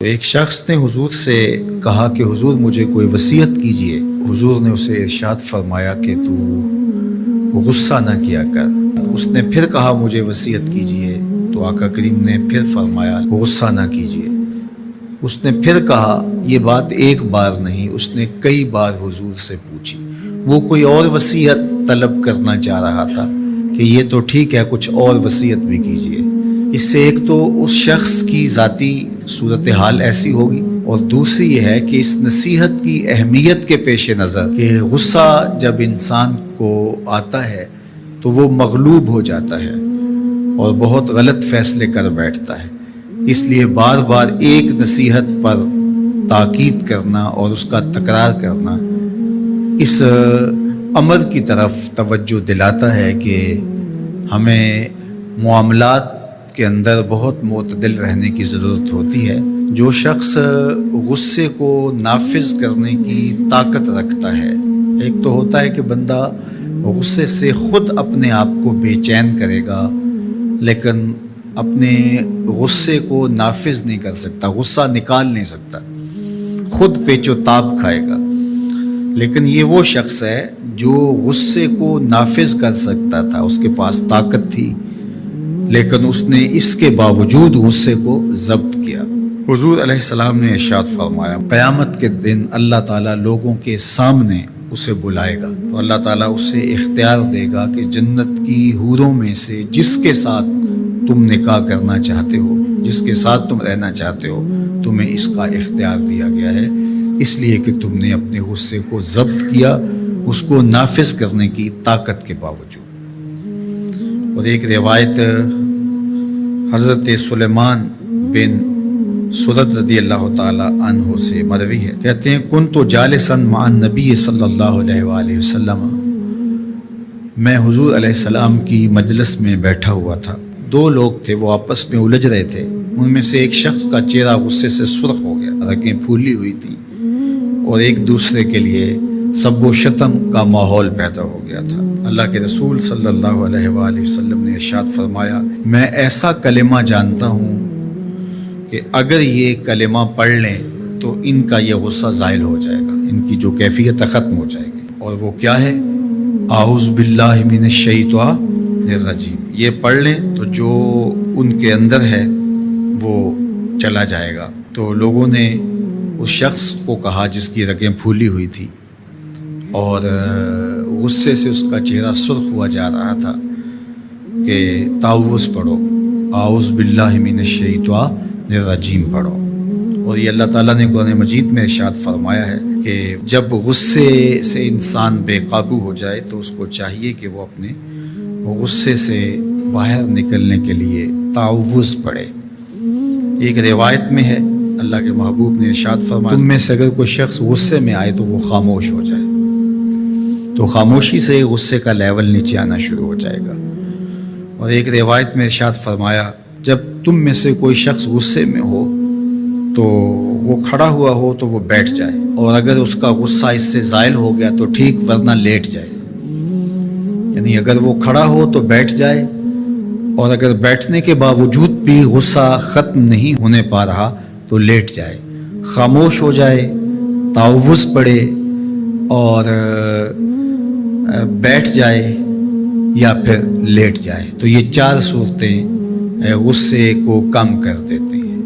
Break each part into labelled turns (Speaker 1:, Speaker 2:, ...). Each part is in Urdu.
Speaker 1: ایک شخص نے حضور سے کہا کہ حضور مجھے کوئی وصیت کیجئے۔ حضور نے اسے ارشاد فرمایا کہ تو غصہ نہ کیا کر۔ اس نے پھر کہا مجھے وصیت کیجئے، تو آقا کریم نے پھر فرمایا غصہ نہ کیجئے۔ اس نے پھر کہا، یہ بات ایک بار نہیں، اس نے کئی بار حضور سے پوچھی۔ وہ کوئی اور وصیت طلب کرنا چاہ رہا تھا کہ یہ تو ٹھیک ہے، کچھ اور وصیت بھی کیجئے۔ اس سے ایک تو اس شخص کی ذاتی صورتحال ایسی ہوگی، اور دوسری یہ ہے کہ اس نصیحت کی اہمیت کے پیش نظر کہ غصہ جب انسان کو آتا ہے تو وہ مغلوب ہو جاتا ہے اور بہت غلط فیصلے کر بیٹھتا ہے، اس لیے بار بار ایک نصیحت پر تاکید کرنا اور اس کا تکرار کرنا اس امر کی طرف توجہ دلاتا ہے کہ ہمیں معاملات کے اندر بہت معتدل رہنے کی ضرورت ہوتی ہے۔ جو شخص غصے کو نافذ کرنے کی طاقت رکھتا ہے، ایک تو ہوتا ہے کہ بندہ غصے سے خود اپنے آپ کو بے چین کرے گا، لیکن اپنے غصے کو نافذ نہیں کر سکتا، غصہ نکال نہیں سکتا، خود پیچ و تاب کھائے گا۔ لیکن یہ وہ شخص ہے جو غصے کو نافذ کر سکتا تھا، اس کے پاس طاقت تھی، لیکن اس نے اس کے باوجود غصے کو ضبط کیا۔ حضور علیہ السلام نے ارشاد فرمایا، قیامت کے دن اللہ تعالیٰ لوگوں کے سامنے اسے بلائے گا، تو اللہ تعالیٰ اسے اختیار دے گا کہ جنت کی حوروں میں سے جس کے ساتھ تم نکاح کرنا چاہتے ہو، جس کے ساتھ تم رہنا چاہتے ہو، تمہیں اس کا اختیار دیا گیا ہے، اس لیے کہ تم نے اپنے غصے کو ضبط کیا، اس کو نافذ کرنے کی طاقت کے باوجود۔ اور ایک روایت حضرت سلیمان بن سرد رضی اللہ تعالی عنہ سے مروی ہے، کہتے ہیں کنت جالسا مع النبی صلی اللہ علیہ وآلہ وسلم، میں حضور علیہ السلام کی مجلس میں بیٹھا ہوا تھا۔ دو لوگ تھے، وہ آپس میں الجھ رہے تھے، ان میں سے ایک شخص کا چہرہ غصے سے سرخ ہو گیا، رگیں پھولی ہوئی تھیں، اور ایک دوسرے کے لیے سب و شتم کا ماحول پیدا ہو گیا تھا۔ اللہ کے رسول صلی اللہ علیہ وآلہ وسلم نے ارشاد فرمایا، میں ایسا کلمہ جانتا ہوں کہ اگر یہ کلمہ پڑھ لیں تو ان کا یہ غصہ زائل ہو جائے گا، ان کی جو کیفیت ختم ہو جائے گی۔ اور وہ کیا ہے؟ اعوذ باللہ من الشیطان الرجیم۔ یہ پڑھ لیں تو جو ان کے اندر ہے وہ چلا جائے گا۔ تو لوگوں نے اس شخص کو کہا جس کی رگیں پھولی ہوئی تھی اور غصے سے اس کا چہرہ سرخ ہوا جا رہا تھا کہ تعوذ پڑھو، اعوذ باللہ من الشیطان الرجیم پڑھو۔ اور یہ اللہ تعالیٰ نے قرآن مجید میں ارشاد فرمایا ہے کہ جب غصے سے انسان بے قابو ہو جائے تو اس کو چاہیے کہ وہ اپنے غصے سے باہر نکلنے کے لیے تعوذ پڑھے۔ ایک روایت میں ہے اللہ کے محبوب نے ارشاد فرمایا، تم میں سے اگر کوئی شخص غصے میں آئے تو وہ خاموش ہو جائے، تو خاموشی سے غصے کا لیول نیچے آنا شروع ہو جائے گا۔ اور ایک روایت میں ارشاد فرمایا، جب تم میں سے کوئی شخص غصے میں ہو تو وہ کھڑا ہوا ہو تو وہ بیٹھ جائے، اور اگر اس کا غصہ اس سے زائل ہو گیا تو ٹھیک، ورنہ لیٹ جائے۔ یعنی اگر وہ کھڑا ہو تو بیٹھ جائے، اور اگر بیٹھنے کے باوجود بھی غصہ ختم نہیں ہونے پا رہا تو لیٹ جائے، خاموش ہو جائے، تعوذ پڑھے اور بیٹھ جائے یا پھر لیٹ جائے۔ تو یہ چار صورتیں غصے کو کم کر دیتے ہیں۔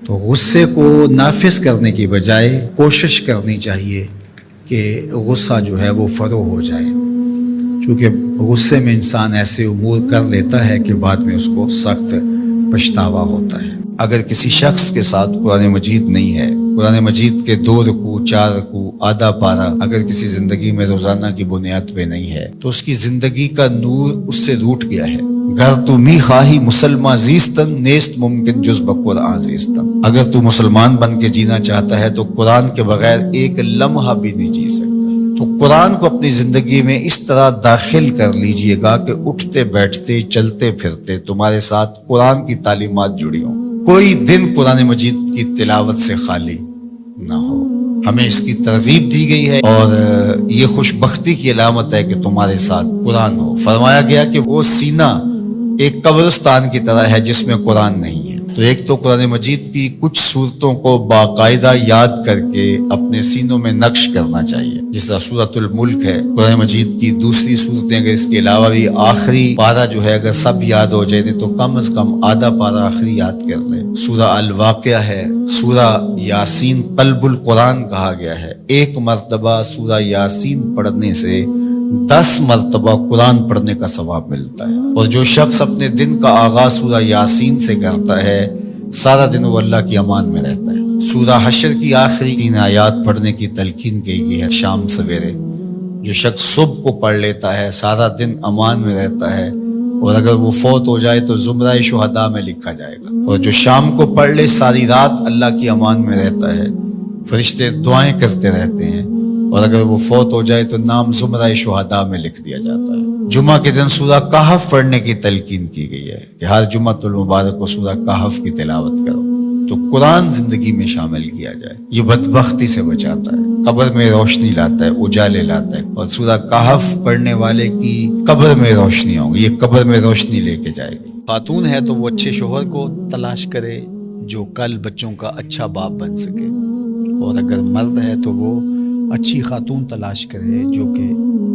Speaker 1: تو غصے کو نافذ کرنے کی بجائے کوشش کرنی چاہیے کہ غصہ جو ہے وہ فروغ ہو جائے، چونکہ غصے میں انسان ایسے امور کر لیتا ہے کہ بعد میں اس کو سخت پچھتاوا ہوتا ہے۔ اگر کسی شخص کے ساتھ قرآن مجید نہیں ہے، قرآن مجید کے 2 رکوع 4 رکوع آدھا پارہ اگر کسی زندگی میں روزانہ کی بنیاد پہ نہیں ہے تو اس کی زندگی کا نور اس سے روٹ گیا ہے۔ گر تو می خواہی مسلمان زیستن نیست ممکن جز بقرآن زیستن، اگر تو مسلمان بن کے جینا چاہتا ہے تو قرآن کے بغیر ایک لمحہ بھی نہیں جی سکتا۔ تو قرآن کو اپنی زندگی میں اس طرح داخل کر لیجئے گا کہ اٹھتے بیٹھتے چلتے پھرتے تمہارے ساتھ قرآن کی تعلیمات جڑی ہوں، کوئی دن قرآن مجید کی تلاوت سے خالی نہ ہو۔ ہمیں اس کی ترغیب دی گئی ہے، اور یہ خوش بختی کی علامت ہے کہ تمہارے ساتھ قرآن ہو۔ فرمایا گیا کہ وہ سینہ ایک قبرستان کی طرح ہے جس میں قرآن نہیں ہے۔ تو تو ایک تو قرآن مجید کی کچھ صورتوں کو باقاعدہ یاد کر کے اپنے سینوں میں نقش کرنا چاہیے، جس طرح سورۃ الملک ہے قرآن مجید کی دوسری صورتیں، اگر اس کے علاوہ بھی آخری پارہ جو ہے اگر سب یاد ہو جائے تو کم از کم آدھا پارہ آخری یاد کر لیں۔ سورہ الواقعہ ہے، سورہ یاسین قلب القرآن کہا گیا ہے، ایک مرتبہ سورہ یاسین پڑھنے سے 10 مرتبہ قرآن پڑھنے کا ثواب ملتا ہے، اور جو شخص اپنے دن کا آغاز سورہ یاسین سے کرتا ہے سارا دن وہ اللہ کی امان میں رہتا ہے۔ سورہ حشر کی آخری 3 آیات پڑھنے کی تلقین کی گئی ہے شام سویرے، جو شخص صبح کو پڑھ لیتا ہے سارا دن امان میں رہتا ہے، اور اگر وہ فوت ہو جائے تو زمرہ شہداء میں لکھا جائے گا، اور جو شام کو پڑھ لے ساری رات اللہ کی امان میں رہتا ہے، فرشتے دعائیں کرتے رہتے ہیں، اور اگر وہ فوت ہو جائے تو نام زمرہ شہداء میں لکھ دیا جاتا ہے۔ جمعہ کے دن سورہ کہف پڑھنے کی تلقین کی گئی ہے کہ ہر جمعہ المبارک کو سورہ کہف کی تلاوت کرو، تو قرآن زندگی میں شامل کیا جائے، یہ بدبختی سے بچاتا ہے، قبر میں روشنی لاتا ہے، اجالے لاتا ہے، اور سورہ کہف پڑھنے والے کی قبر میں روشنی ہوگی، یہ قبر میں روشنی لے کے جائے گی۔ خاتون ہے تو وہ اچھے شوہر کو تلاش کرے جو کل بچوں کا اچھا باپ بن سکے، اور اگر مرد ہے تو وہ اچھی خاتون تلاش کرے جو کہ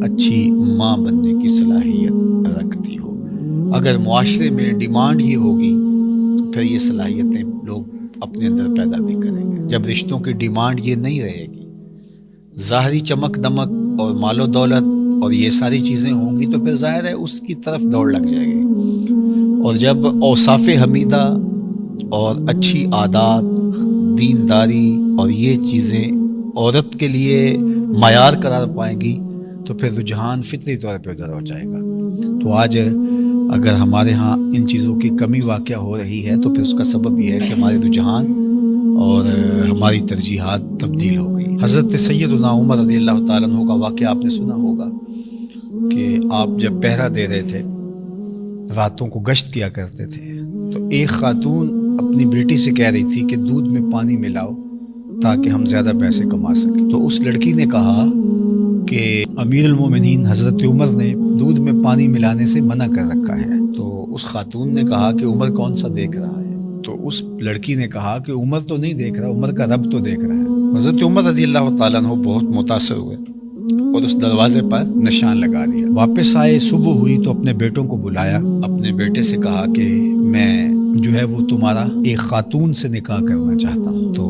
Speaker 1: اچھی ماں بننے کی صلاحیت رکھتی ہو۔ اگر معاشرے میں ڈیمانڈ ہی ہوگی تو پھر یہ صلاحیتیں لوگ اپنے اندر پیدا بھی کریں گے۔ جب رشتوں کی ڈیمانڈ یہ نہیں رہے گی، ظاہری چمک دمک اور مال و دولت اور یہ ساری چیزیں ہوں گی، تو پھر ظاہر ہے اس کی طرف دوڑ لگ جائے گی۔ اور جب اوصاف حمیدہ اور اچھی عادات، دینداری اور یہ چیزیں عورت کے لیے معیار قرار پائیں گی تو پھر رجحان فطری طور پہ ادھر ہو جائے گا۔ تو آج اگر ہمارے ہاں ان چیزوں کی کمی واقع ہو رہی ہے تو پھر اس کا سبب یہ ہے کہ ہمارے رجحان اور ہماری ترجیحات تبدیل ہو گئی۔ حضرت سیدنا عمر رضی اللہ تعالیٰ عنہ کا واقعہ آپ نے سنا ہوگا کہ آپ جب پہرا دے رہے تھے، راتوں کو گشت کیا کرتے تھے، تو ایک خاتون اپنی بیٹی سے کہہ رہی تھی کہ دودھ میں پانی ملاؤ تاکہ ہم زیادہ پیسے کما سکیں۔ تو اس لڑکی نے کہا کہ امیر المومنین حضرت عمر نے دودھ میں پانی ملانے سے منع کر رکھا ہے۔ تو اس خاتون نے کہا کہ عمر کون سا دیکھ رہا ہے؟ تو اس لڑکی نے کہا کہ عمر تو نہیں دیکھ رہا، عمر کا رب تو دیکھ رہا ہے۔ حضرت عمر رضی اللہ تعالیٰ عنہ بہت متاثر ہوئے اور اس دروازے پر نشان لگا دیا۔ واپس آئے، صبح ہوئی تو اپنے بیٹوں کو بلایا، اپنے بیٹے سے کہا کہ میں جو ہے وہ تمہارا ایک خاتون سے نکاح کرنا چاہتا ہوں۔ تو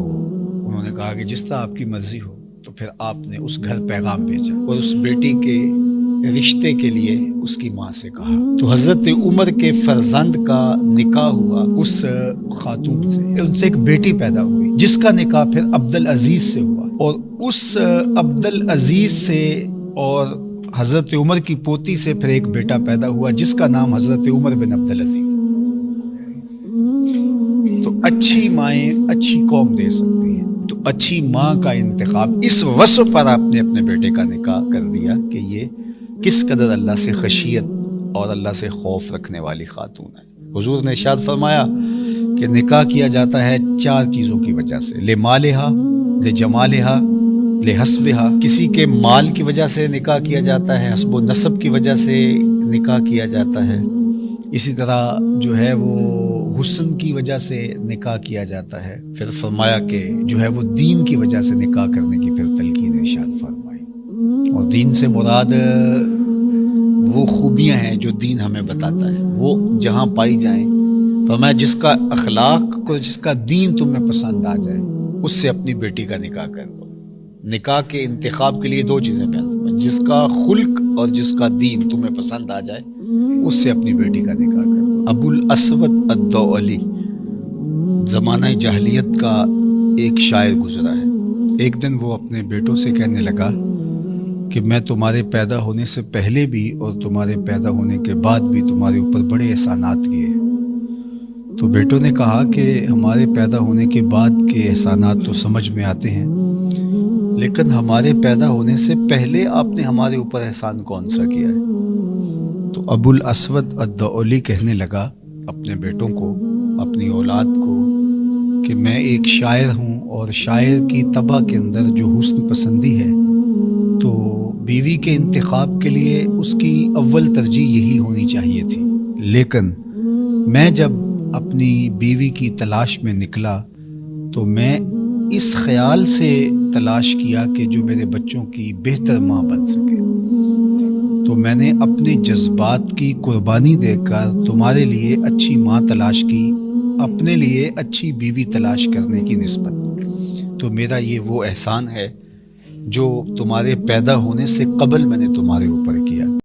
Speaker 1: انہوں نے کہا کہ جس طرح آپ کی مرضی ہو۔ تو پھر آپ نے اس گھر پیغام بھیجا اور اس بیٹی کے رشتے کے لیے اس کی ماں سے کہا۔ تو حضرت عمر کے فرزند کا نکاح ہوا اس خاتون سے، ان سے ایک بیٹی پیدا ہوئی جس کا نکاح پھر عبدالعزیز سے ہوا، اور اس عبدالعزیز سے اور حضرت عمر کی پوتی سے پھر ایک بیٹا پیدا ہوا جس کا نام حضرت عمر بن عبدالعزیز۔ تو اچھی مائیں اچھی قوم دے سکتی ہیں، تو اچھی ماں کا انتخاب اس وصف پر آپ نے اپنے بیٹے کا نکاح کر دیا کہ یہ کس قدر اللہ سے خشیت اور اللہ سے خوف رکھنے والی خاتون ہے۔ حضور نے ارشاد فرمایا کہ نکاح کیا جاتا ہے 4 چیزوں کی وجہ سے، لمالہا، لجمالہا، لحسبہا۔ کسی کے مال کی وجہ سے نکاح کیا جاتا ہے، حسب و نسب کی وجہ سے نکاح کیا جاتا ہے، اسی طرح جو ہے وہ حسن کی وجہ سے نکاح کیا جاتا ہے۔ پھر فرمایا کہ جو ہے وہ دین کی وجہ سے نکاح کرنے کی پھر تلقین ارشاد فرمائی، اور دین سے مراد وہ خوبیاں ہیں جو دین ہمیں بتاتا ہے، وہ جہاں پائی جائیں۔ فرمایا جس کا اخلاق کو، جس کا دین تمہیں پسند آ جائے اس سے اپنی بیٹی کا نکاح کر دو۔ نکاح کے انتخاب کے لیے 2 چیزیں بیان فرمائی، جس کا خلق اور جس کا دین تمہیں پسند آ جائے اس سے اپنی بیٹی کا نکاح کر دو۔ ابو الاسود الدؤلی زمانہ جاہلیت کا ایک شاعر گزرا ہے۔ ایک دن وہ اپنے بیٹوں سے کہنے لگا کہ میں تمہارے پیدا ہونے سے پہلے بھی اور تمہارے پیدا ہونے کے بعد بھی تمہارے اوپر بڑے احسانات کیے۔ تو بیٹوں نے کہا کہ ہمارے پیدا ہونے کے بعد کے احسانات تو سمجھ میں آتے ہیں، لیکن ہمارے پیدا ہونے سے پہلے آپ نے ہمارے اوپر احسان کون سا کیا ہے؟ تو ابو الاسود الدؤلی کہنے لگا اپنے بیٹوں کو، اپنی اولاد کو، کہ میں ایک شاعر ہوں اور شاعر کی طبع کے اندر جو حسن پسندی ہے تو بیوی کے انتخاب کے لیے اس کی اول ترجیح یہی ہونی چاہیے تھی، لیکن میں جب
Speaker 2: اپنی بیوی کی تلاش میں نکلا تو میں اس خیال سے تلاش کیا کہ جو میرے بچوں کی بہتر ماں بن سکے، تو میں نے اپنے جذبات کی قربانی دے کر تمہارے لیے اچھی ماں تلاش کی، اپنے لیے اچھی بیوی تلاش کرنے کی نسبت۔ تو میرا یہ وہ احسان ہے جو تمہارے پیدا ہونے سے قبل میں نے تمہارے اوپر کیا۔